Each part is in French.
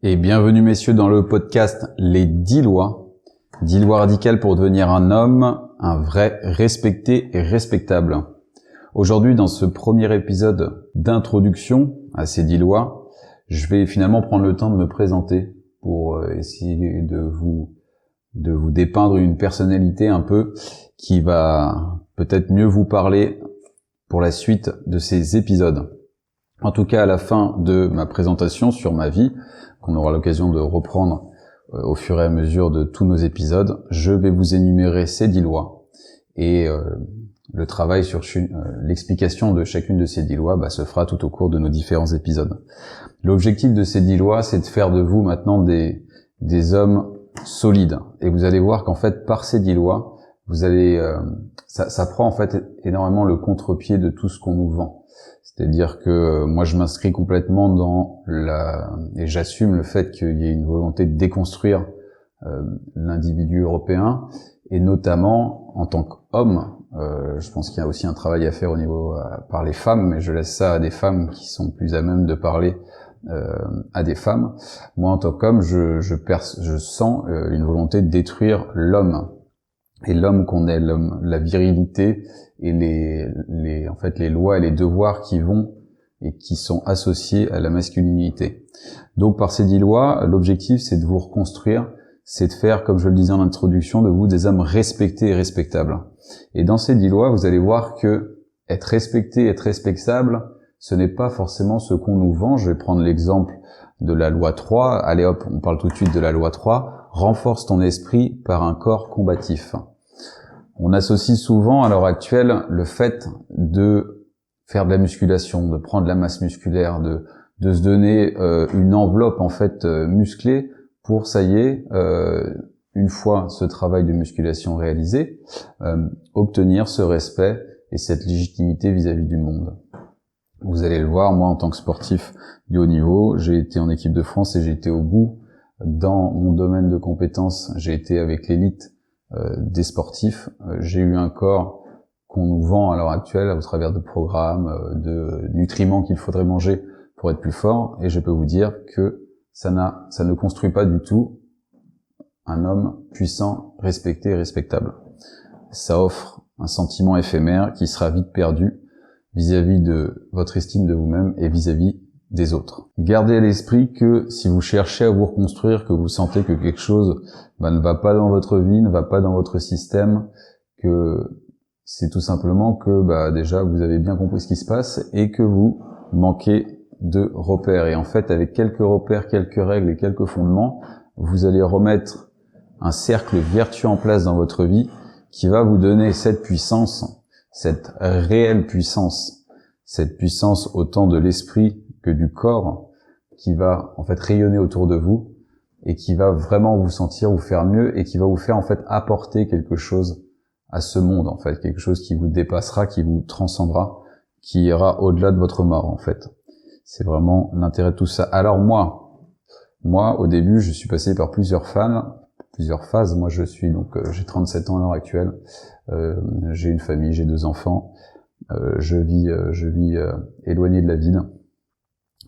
Et bienvenue messieurs dans le podcast Les 10 lois. 10 lois radicales pour devenir un homme, un vrai, respecté et respectable. Aujourd'hui, dans ce premier épisode d'introduction à ces 10 lois, je vais finalement prendre le temps de me présenter pour essayer de vous dépeindre une personnalité un peu qui va peut-être mieux vous parler pour la suite de ces épisodes. En tout cas, à la fin de ma présentation sur ma vie, qu'on aura l'occasion de reprendre au fur et à mesure de tous nos épisodes, je vais vous énumérer ces 10 lois. Et le travail sur l'explication de chacune de ces 10 lois se fera tout au cours de nos différents épisodes. L'objectif de ces 10 lois, c'est de faire de vous maintenant des hommes solides. Et vous allez voir qu'en fait, par ces 10 lois, vous allez ça prend en fait énormément le contre-pied de tout ce qu'on nous vend. C'est-à-dire que moi je m'inscris complètement et j'assume le fait qu'il y ait une volonté de déconstruire l'individu européen, et notamment en tant qu'homme. Je pense qu'il y a aussi un travail à faire au niveau par les femmes, mais je laisse ça à des femmes qui sont plus à même de parler à des femmes. Moi en tant qu'homme, je sens une volonté de détruire l'homme. Et l'homme qu'on est, l'homme, la virilité et les lois et les devoirs qui vont et qui sont associés à la masculinité. Donc par ces 10 lois, l'objectif c'est de vous reconstruire, c'est de faire, comme je le disais en introduction, de vous des hommes respectés et respectables. Et dans ces 10 lois, vous allez voir que être respecté, être respectable, ce n'est pas forcément ce qu'on nous vend. Je vais prendre l'exemple de la loi 3. Allez hop, on parle tout de suite de la loi 3. Renforce ton esprit par un corps combatif. On associe souvent à l'heure actuelle le fait de faire de la musculation, de prendre de la masse musculaire, de se donner une enveloppe en fait musclée pour, ça y est, une fois ce travail de musculation réalisé, obtenir ce respect et cette légitimité vis-à-vis du monde. Vous allez le voir, moi en tant que sportif du haut niveau, j'ai été en équipe de France et j'ai été au bout dans mon domaine de compétences. J'ai été avec l'élite des sportifs. J'ai eu un corps qu'on nous vend à l'heure actuelle au travers de programmes, de nutriments qu'il faudrait manger pour être plus fort, et je peux vous dire que ça ne construit pas du tout un homme puissant, respecté et respectable. Ça offre un sentiment éphémère qui sera vite perdu vis-à-vis de votre estime de vous-même et vis-à-vis des autres. Gardez à l'esprit que si vous cherchez à vous reconstruire, que vous sentez que quelque chose ne va pas dans votre vie, ne va pas dans votre système, que c'est tout simplement que déjà vous avez bien compris ce qui se passe et que vous manquez de repères. Et en fait, avec quelques repères, quelques règles et quelques fondements, vous allez remettre un cercle vertueux en place dans votre vie qui va vous donner cette puissance, cette réelle puissance, cette puissance autant de l'esprit que du corps, qui va en fait rayonner autour de vous et qui va vraiment vous sentir, vous faire mieux, et qui va vous faire en fait apporter quelque chose à ce monde, en fait, quelque chose qui vous dépassera, qui vous transcendra, qui ira au-delà de votre mort, en fait. C'est vraiment l'intérêt de tout ça. Alors moi, au début, je suis passé par plusieurs phases. Moi, j'ai 37 ans à l'heure actuelle. J'ai une famille, j'ai 2 enfants. Je vis éloigné de la ville.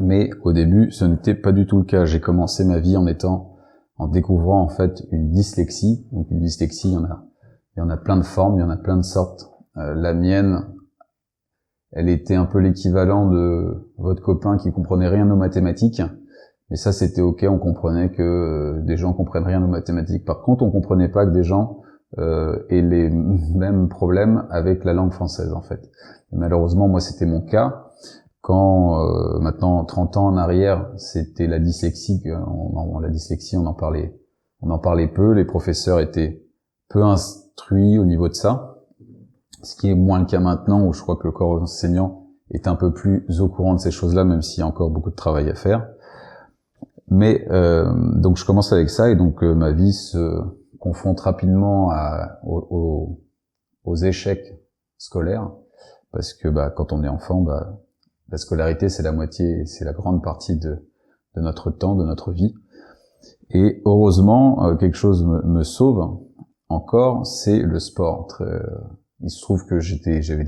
Mais au début, ce n'était pas du tout le cas. J'ai commencé ma vie en découvrant en fait une dyslexie. Donc une dyslexie, il y en a plein de formes, il y en a plein de sortes. La mienne, elle était un peu l'équivalent de votre copain qui comprenait rien aux mathématiques. Mais ça, c'était ok, on comprenait que des gens comprennent rien aux mathématiques. Par contre, on comprenait pas que des gens aient les mêmes problèmes avec la langue française, en fait. Et malheureusement, moi, c'était mon cas. Quand maintenant 30 ans en arrière, c'était la dyslexie, on en parlait peu, les professeurs étaient peu instruits au niveau de ça, ce qui est moins le cas maintenant, où je crois que le corps enseignant est un peu plus au courant de ces choses-là, même s'il y a encore beaucoup de travail à faire. Mais donc je commence avec ça, et donc ma vie se confronte rapidement aux échecs scolaires, parce que quand on est enfant, la scolarité, c'est la moitié, c'est la grande partie de notre temps, de notre vie. Et heureusement, quelque chose me sauve encore, c'est le sport. Il se trouve que j'avais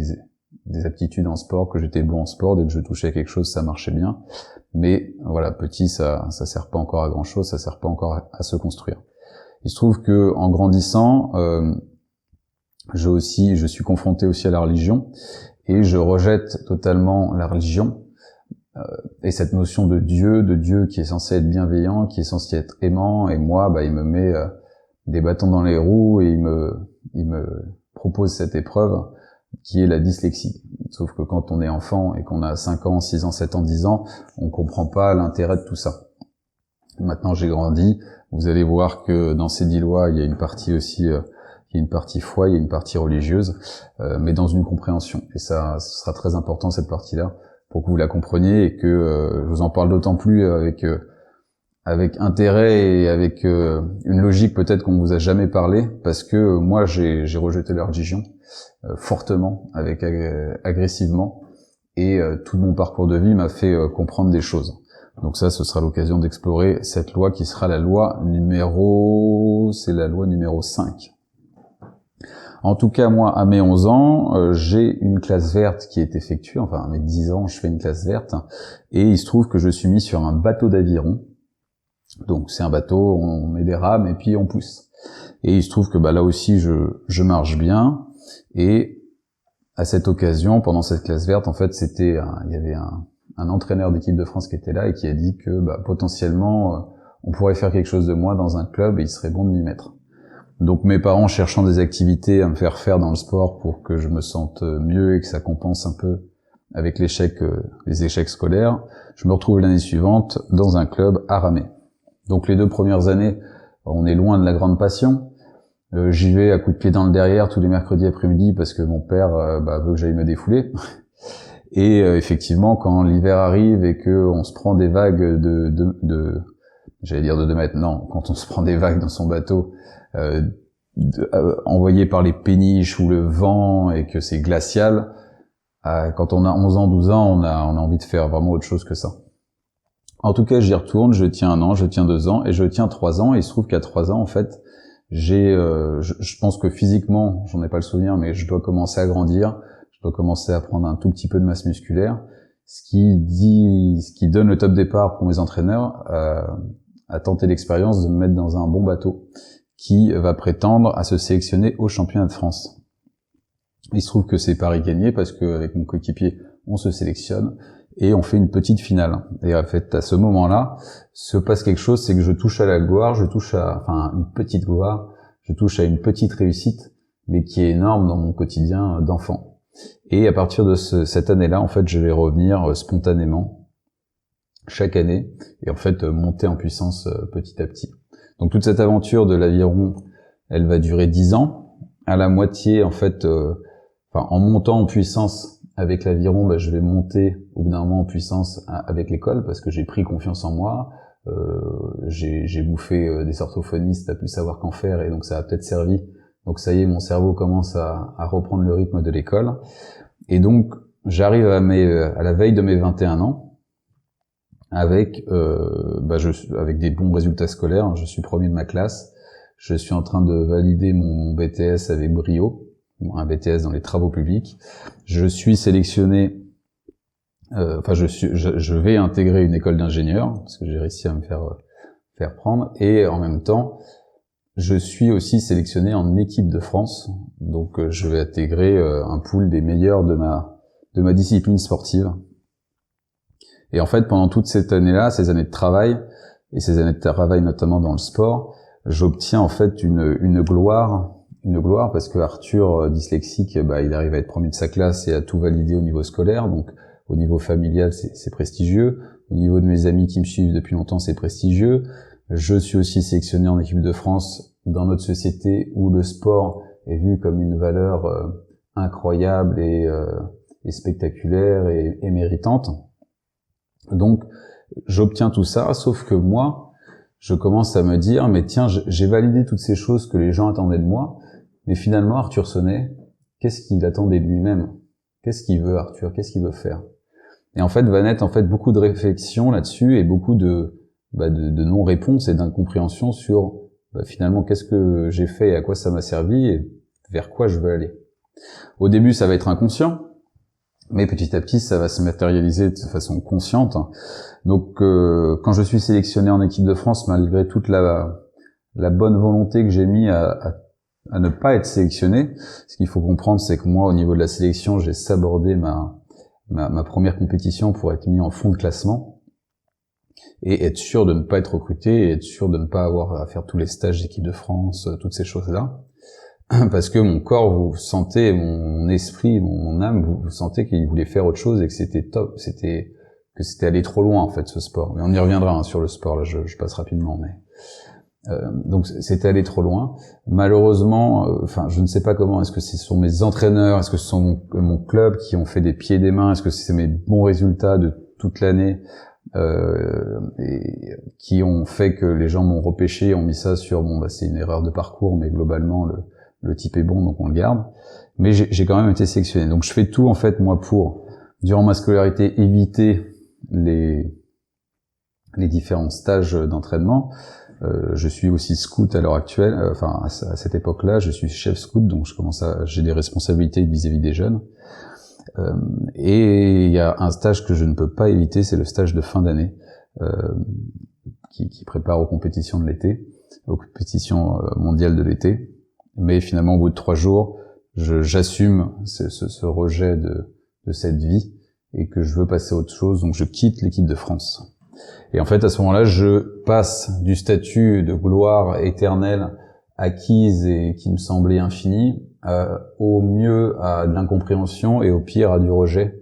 des aptitudes en sport, que j'étais bon en sport, dès que je touchais à quelque chose, ça marchait bien. Mais voilà, petit, ça sert pas encore à grand chose, ça sert pas encore à se construire. Il se trouve que en grandissant, je suis confronté aussi à la religion, et je rejette totalement la religion et cette notion de Dieu qui est censé être bienveillant, qui est censé être aimant, et moi, il me met des bâtons dans les roues et il me propose cette épreuve qui est la dyslexie. Sauf que quand on est enfant et qu'on a 5 ans, 6 ans, 7 ans, 10 ans, on comprend pas l'intérêt de tout ça. Maintenant, j'ai grandi. Vous allez voir que dans ces 10 lois, il y a une partie aussi, il y a une partie foi, il y a une partie religieuse, mais dans une compréhension. Et ça, ce sera très important, cette partie-là, pour que vous la compreniez et que je vous en parle d'autant plus avec intérêt et avec une logique peut-être qu'on vous a jamais parlé, parce que moi, j'ai rejeté la religion fortement, agressivement, et tout mon parcours de vie m'a fait comprendre des choses. Donc ça, ce sera l'occasion d'explorer cette loi qui sera la loi numéro 5. En tout cas, moi, à mes 11 ans, j'ai une classe verte qui est effectuée. Enfin, à mes 10 ans, je fais une classe verte. Et il se trouve que je suis mis sur un bateau d'aviron. Donc c'est un bateau, on met des rames et puis on pousse. Et il se trouve que là aussi, je marche bien. Et à cette occasion, pendant cette classe verte, en fait, il y avait un entraîneur d'équipe de France qui était là et qui a dit que potentiellement on pourrait faire quelque chose de moi dans un club et il serait bon de m'y mettre. Donc mes parents, cherchant des activités à me faire faire dans le sport pour que je me sente mieux et que ça compense un peu avec les échecs scolaires, je me retrouve l'année suivante dans un club à ramer. Donc les 2 premières années, on est loin de la grande passion. J'y vais à coups de pied dans le derrière tous les mercredis après-midi parce que mon père veut que j'aille me défouler. Et effectivement, quand l'hiver arrive et que on se prend des vagues j'allais dire de 2 mètres, non, quand on se prend des vagues dans son bateau envoyées par les péniches ou le vent et que c'est glacial, quand on a 11 ans, 12 ans, on a envie de faire vraiment autre chose que ça. En tout cas, j'y retourne, je tiens 1 an, je tiens 2 ans et je tiens 3 ans. Et il se trouve qu'à 3 ans, en fait, je pense que physiquement, j'en ai pas le souvenir, mais je dois commencer à grandir. Je dois commencer à prendre un tout petit peu de masse musculaire, ce qui donne le top départ pour mes entraîneurs à tenter l'expérience de me mettre dans un bon bateau qui va prétendre à se sélectionner au championnat de France. Il se trouve que c'est pari gagné parce qu'avec mon coéquipier, on se sélectionne et on fait une petite finale. Et en fait, à ce moment-là, se passe quelque chose, c'est que je touche à la gloire, une petite gloire, je touche à une petite réussite, mais qui est énorme dans mon quotidien d'enfant. Et à partir de cette année-là, en fait, je vais revenir spontanément chaque année et en fait monter en puissance petit à petit. Donc toute cette aventure de l'aviron, elle va durer 10 ans. À la moitié, en fait, en montant en puissance avec l'aviron, je vais monter au bout d'un moment en puissance avec l'école parce que j'ai pris confiance en moi. J'ai bouffé des orthophonistes à plus savoir qu'en faire et donc ça a peut-être servi. Donc ça y est, mon cerveau commence à reprendre le rythme de l'école. Et donc, j'arrive à la veille de mes 21 ans, avec des bons résultats scolaires. Je suis premier de ma classe. Je suis en train de valider mon BTS avec brio, un BTS dans les travaux publics. Je suis sélectionné, je vais intégrer une école d'ingénieur, parce que j'ai réussi à me faire prendre, et en même temps, je suis aussi sélectionné en équipe de France, donc je vais intégrer un pool des meilleurs de ma discipline sportive. Et en fait, pendant toute cette année-là, ces années de travail, et ces années de travail notamment dans le sport, j'obtiens en fait une gloire parce que Arthur, dyslexique, il arrive à être premier de sa classe et à tout valider au niveau scolaire, donc au niveau familial, c'est prestigieux. Au niveau de mes amis qui me suivent depuis longtemps, c'est prestigieux. Je suis aussi sélectionné en équipe de France dans notre société où le sport est vu comme une valeur incroyable et spectaculaire et méritante. Donc, j'obtiens tout ça, sauf que moi, je commence à me dire, mais tiens, j'ai validé toutes ces choses que les gens attendaient de moi, mais finalement, Arthur Sonnet, qu'est-ce qu'il attendait de lui-même? Qu'est-ce qu'il veut, Arthur? Qu'est-ce qu'il veut faire? Et en fait, va naître beaucoup de réflexions là-dessus et beaucoup de non-réponses et d'incompréhension sur finalement qu'est-ce que j'ai fait et à quoi ça m'a servi et vers quoi je veux aller. Au début, ça va être inconscient. Mais petit à petit, ça va se matérialiser de façon consciente. Donc, quand je suis sélectionné en équipe de France, malgré toute la bonne volonté que j'ai mis à ne pas être sélectionné, ce qu'il faut comprendre, c'est que moi, au niveau de la sélection, j'ai sabordé ma première compétition pour être mis en fond de classement et être sûr de ne pas être recruté et être sûr de ne pas avoir à faire tous les stages d'équipe de France, toutes ces choses-là. Parce que mon corps, vous sentez, mon esprit, mon âme, vous sentez qu'il voulait faire autre chose et que c'était top, que c'était allé trop loin en fait ce sport. Mais on y reviendra hein, sur le sport, là je passe rapidement, mais donc c'était allé trop loin. Malheureusement, je ne sais pas comment. Est-ce que ce sont mes entraîneurs, est-ce que ce sont mon club qui ont fait des pieds et des mains, est-ce que c'est mes bons résultats de toute l'année et qui ont fait que les gens m'ont repêché, ont mis ça sur c'est une erreur de parcours, mais globalement le type est bon, donc on le garde. Mais j'ai quand même été sélectionné. Donc je fais tout en fait moi pour, durant ma scolarité, éviter les différents stages d'entraînement. Je suis aussi scout à l'heure actuelle, à cette époque-là, je suis chef scout, donc j'ai des responsabilités vis-à-vis des jeunes. Et il y a un stage que je ne peux pas éviter, c'est le stage de fin d'année, qui prépare aux compétitions de l'été, aux compétitions mondiales de l'été. Mais finalement, au bout de 3 jours, j'assume ce rejet de cette vie et que je veux passer à autre chose, donc je quitte l'équipe de France. Et en fait, à ce moment-là, je passe du statut de gloire éternelle acquise et qui me semblait infinie, au mieux à de l'incompréhension et au pire à du rejet,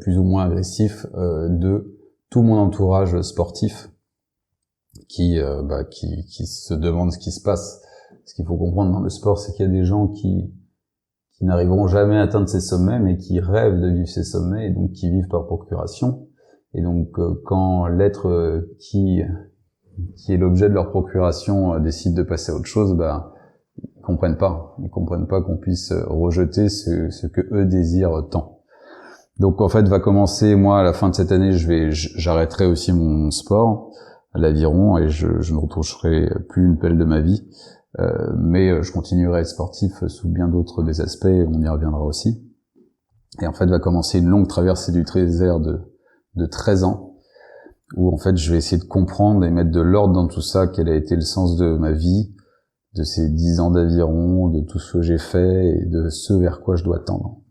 plus ou moins agressif, de tout mon entourage sportif qui se demande ce qui se passe. Ce qu'il faut comprendre dans le sport, c'est qu'il y a des gens qui n'arriveront jamais à atteindre ces sommets, mais qui rêvent de vivre ces sommets et donc qui vivent par procuration. Et donc, quand l'être qui est l'objet de leur procuration décide de passer à autre chose, ils comprennent pas. Ils comprennent pas qu'on puisse rejeter ce que eux désirent tant. Donc, en fait, va commencer, moi, à la fin de cette année, j'arrêterai aussi mon sport, l'aviron, et je ne retoucherai plus une pelle de ma vie. Mais je continuerai à être sportif sous bien d'autres des aspects, on y reviendra aussi. Et en fait, va commencer une longue traversée du désert de 13 ans, où en fait je vais essayer de comprendre et mettre de l'ordre dans tout ça, quel a été le sens de ma vie, de ces 10 ans d'aviron, de tout ce que j'ai fait et de ce vers quoi je dois tendre.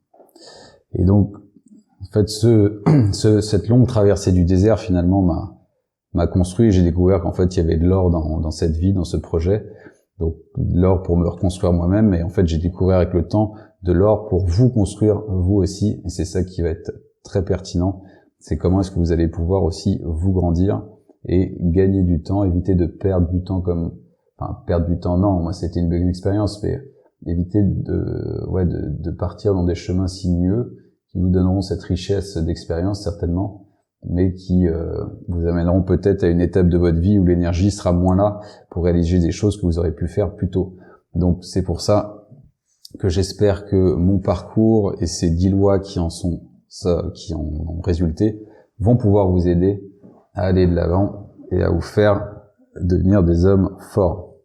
Et donc, en fait, cette longue traversée du désert finalement m'a construit, et j'ai découvert qu'en fait il y avait de l'or dans cette vie, dans ce projet, donc de l'or pour me reconstruire moi-même, et en fait j'ai découvert avec le temps de l'or pour vous construire vous aussi, et c'est ça qui va être très pertinent. C'est comment est-ce que vous allez pouvoir aussi vous grandir et gagner du temps, éviter de perdre du temps perdre du temps, non, moi c'était une bonne expérience, mais éviter de partir dans des chemins sinueux qui vous donneront cette richesse d'expérience certainement, mais qui vous amèneront peut-être à une étape de votre vie où l'énergie sera moins là pour réaliser des choses que vous aurez pu faire plus tôt. Donc c'est pour ça que j'espère que mon parcours et ces 10 lois qui en ont résulté vont pouvoir vous aider à aller de l'avant et à vous faire devenir des hommes forts.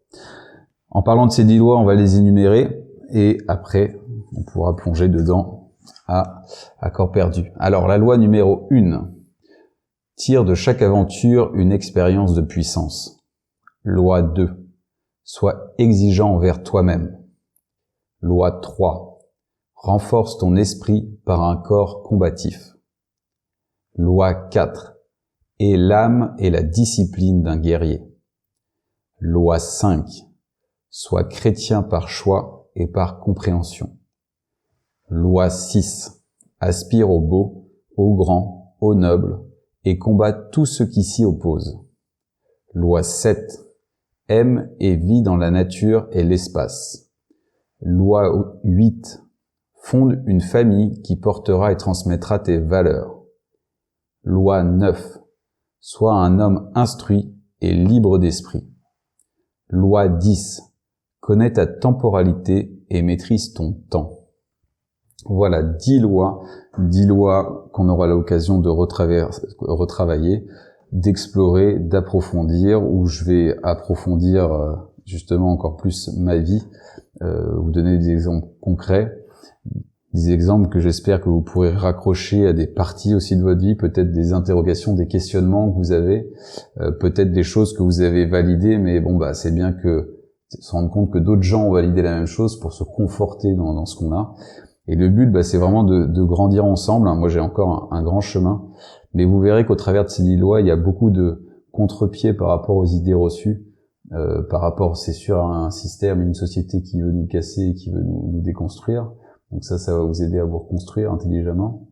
En parlant de ces 10 lois, on va les énumérer et après, on pourra plonger dedans à corps perdu. Alors, la loi numéro 1. Tire de chaque aventure une expérience de puissance. Loi 2. Sois exigeant envers toi-même. Loi 3. Renforce ton esprit par un corps combatif. Loi 4. Aie l'âme et la discipline d'un guerrier. Loi 5. Sois chrétien par choix et par compréhension. Loi 6. Aspire au beau, au grand, au noble, et combat tout ce qui s'y oppose. Loi 7. Aime et vis dans la nature et l'espace. Loi 8. Fonde une famille qui portera et transmettra tes valeurs. Loi 9. Sois un homme instruit et libre d'esprit. Loi 10. Connais ta temporalité et maîtrise ton temps. Voilà 10 lois qu'on aura l'occasion de retravailler, d'explorer, d'approfondir, où je vais approfondir justement encore plus ma vie, vous donner des exemples concrets, des exemples que j'espère que vous pourrez raccrocher à des parties aussi de votre vie, peut-être des interrogations, des questionnements que vous avez, peut-être des choses que vous avez validées, mais bon, c'est bien que se rendre compte que d'autres gens ont validé la même chose pour se conforter dans ce qu'on a. Et le but, c'est vraiment de grandir ensemble. Moi, j'ai encore un grand chemin, mais vous verrez qu'au travers de ces 10 lois, il y a beaucoup de contre-pieds par rapport aux idées reçues, par rapport, c'est sûr, à un système, une société qui veut nous casser et qui veut nous déconstruire. Donc ça va vous aider à vous reconstruire intelligemment.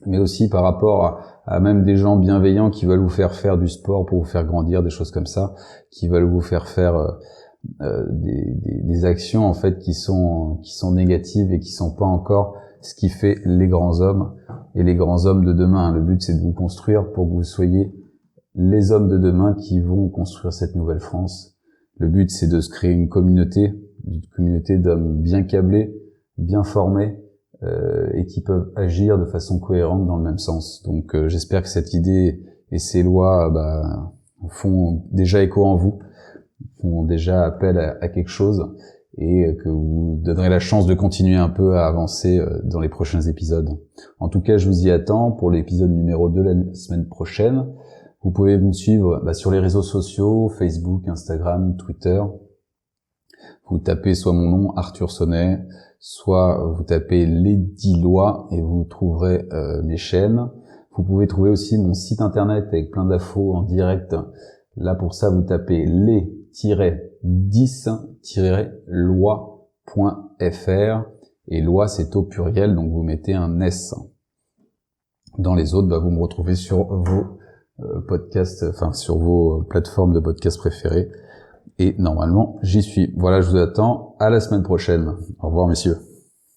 Mais aussi par rapport à même des gens bienveillants qui veulent vous faire du sport pour vous faire grandir, des choses comme ça, qui veulent vous faire des actions en fait qui sont négatives et qui sont pas encore ce qui fait les grands hommes et les grands hommes de demain. Le but, c'est de vous construire pour que vous soyez les hommes de demain qui vont construire cette nouvelle France. Le but, c'est de se créer une communauté d'hommes bien câblés, bien formés et qui peuvent agir de façon cohérente dans le même sens. Donc j'espère que cette idée et ces lois font déjà écho en vous, font déjà appel à quelque chose et que vous donnerez la chance de continuer un peu à avancer dans les prochains épisodes. En tout cas, je vous y attends pour l'épisode numéro 2 la semaine prochaine. Vous pouvez me suivre sur les réseaux sociaux, Facebook, Instagram, Twitter. Vous tapez soit mon nom, Arthur Sonnet, soit vous tapez les 10 lois et vous trouverez mes chaînes. Vous pouvez trouver aussi mon site internet avec plein d'infos en direct. Là, pour ça, vous tapez les-10-lois.fr et loi, c'est au pluriel, donc vous mettez un S. Dans les autres, vous me retrouvez sur vos podcasts, sur vos plateformes de podcasts préférées. Et normalement, j'y suis. Voilà, je vous attends à la semaine prochaine. Au revoir, messieurs.